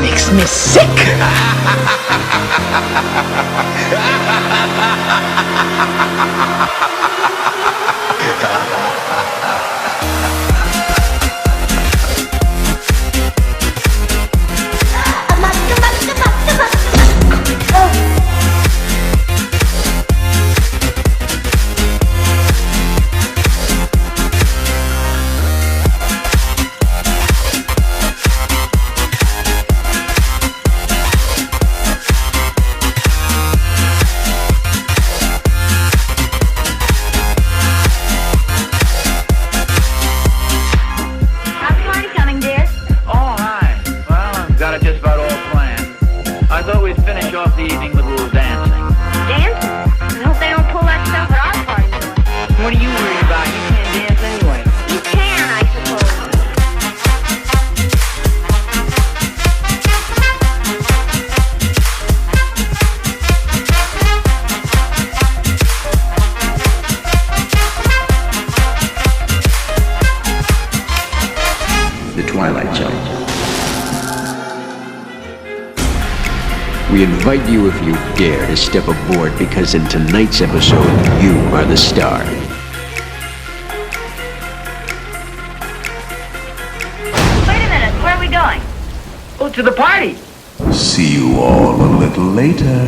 Makes me sick. Twilight Zone. We invite you, if you dare, to step aboard, because in tonight's episode, you are the star. Wait a minute, where are we going? Oh, to the party. See you all a little later.